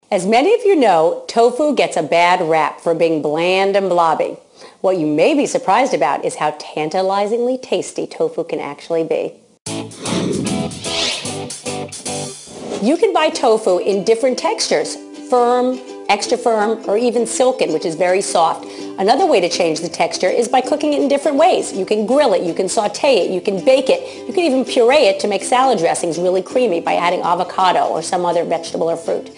As many of you know, tofu gets a bad rap for being bland and blobby. What you may be surprised about is how tantalizingly tasty tofu can actually be. You can buy tofu in different textures: firm, extra firm, or even silken, which is very soft. Another way to change the texture is by cooking it in different ways. You can grill it, you can saute it, you can bake it, you can even puree it to make salad dressings really creamy by adding avocado or some other vegetable or fruit.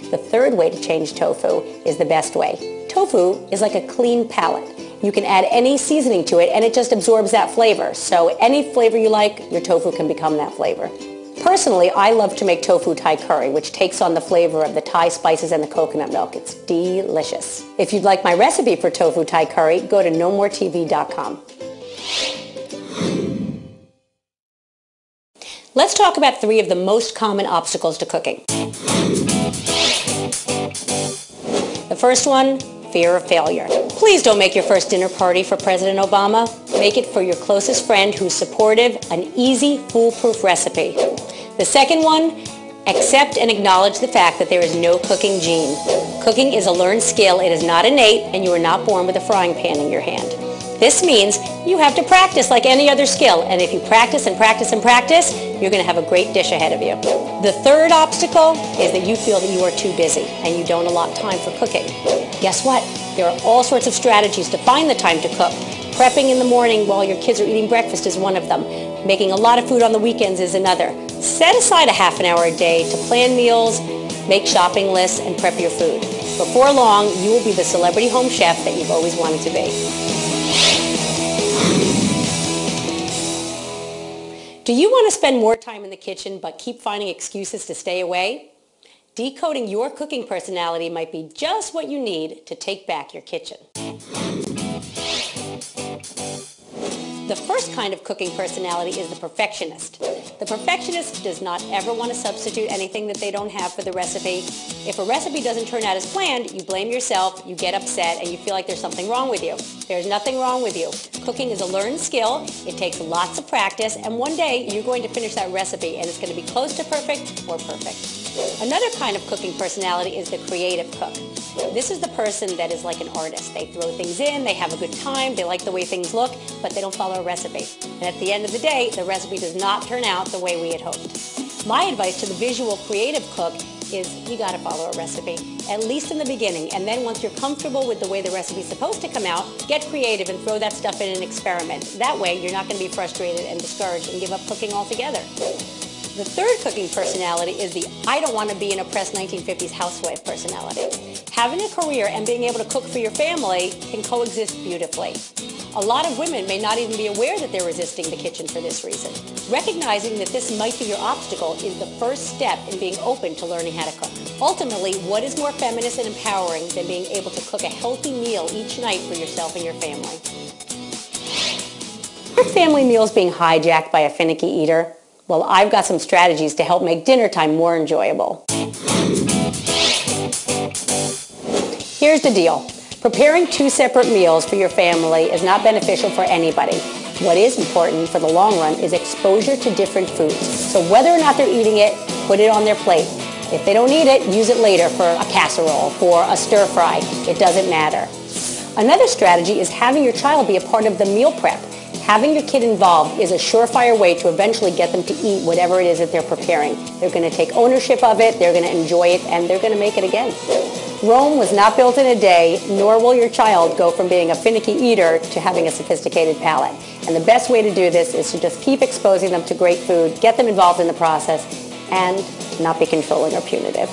The third way to change tofu is the best way. Tofu is like a clean palate. You can add any seasoning to it and it just absorbs that flavor. So any flavor you like, your tofu can become that flavor. Personally, I love to make tofu Thai curry, which takes on the flavor of the Thai spices and the coconut milk. It's delicious. If you'd like my recipe for tofu Thai curry, go to KnowMoretv.com. Let's talk about 3 of the most common obstacles to cooking. The first one, fear of failure. Please don't make your first dinner party for President Obama. Make it for your closest friend who's supportive, an easy, foolproof recipe. The second one, accept and acknowledge the fact that there is no cooking gene. Cooking is a learned skill. It is not innate, and you are not born with a frying pan in your hand. This means you have to practice like any other skill, and if you practice and practice and practice, you're going to have a great dish ahead of you. The third obstacle is that you feel that you are too busy and you don't allot time for cooking. Guess what? There are all sorts of strategies to find the time to cook. Prepping in the morning while your kids are eating breakfast is one of them. Making a lot of food on the weekends is another. Set aside a half an hour a day to plan meals, make shopping lists, and prep your food. Before long, you will be the celebrity home chef that you've always wanted to be. Do you want to spend more time in the kitchen but keep finding excuses to stay away? Decoding your cooking personality might be just what you need to take back your kitchen. The first kind of cooking personality is the perfectionist. The perfectionist does not ever want to substitute anything that they don't have for the recipe. If a recipe doesn't turn out as planned, you blame yourself, you get upset, and you feel like there's something wrong with you. There's nothing wrong with you. Cooking is a learned skill. It takes lots of practice, and one day you're going to finish that recipe, and it's going to be close to perfect or perfect. Another kind of cooking personality is the creative cook. This is the person that is like an artist. They throw things in, they have a good time, they like the way things look, but they don't follow a recipe. And at the end of the day, the recipe does not turn out the way we had hoped. My advice to the visual creative cook is you got to follow a recipe, at least in the beginning, and then once you're comfortable with the way the recipe is supposed to come out, get creative and throw that stuff in and experiment. That way, you're not going to be frustrated and discouraged and give up cooking altogether. The third cooking personality is the I don't want to be an oppressed 1950s housewife personality. Having a career and being able to cook for your family can coexist beautifully. A lot of women may not even be aware that they're resisting the kitchen for this reason. Recognizing that this might be your obstacle is the first step in being open to learning how to cook. Ultimately, what is more feminist and empowering than being able to cook a healthy meal each night for yourself and your family? Are family meals being hijacked by a finicky eater? Well, I've got some strategies to help make dinner time more enjoyable. Here's the deal. Preparing 2 separate meals for your family is not beneficial for anybody. What is important for the long run is exposure to different foods. So whether or not they're eating it, put it on their plate. If they don't eat it, use it later for a casserole, for a stir fry. It doesn't matter. Another strategy is having your child be a part of the meal prep. Having your kid involved is a surefire way to eventually get them to eat whatever it is that they're preparing. They're going to take ownership of it, they're going to enjoy it, and they're going to make it again. Rome was not built in a day, nor will your child go from being a finicky eater to having a sophisticated palate. And the best way to do this is to just keep exposing them to great food, get them involved in the process, and not be controlling or punitive.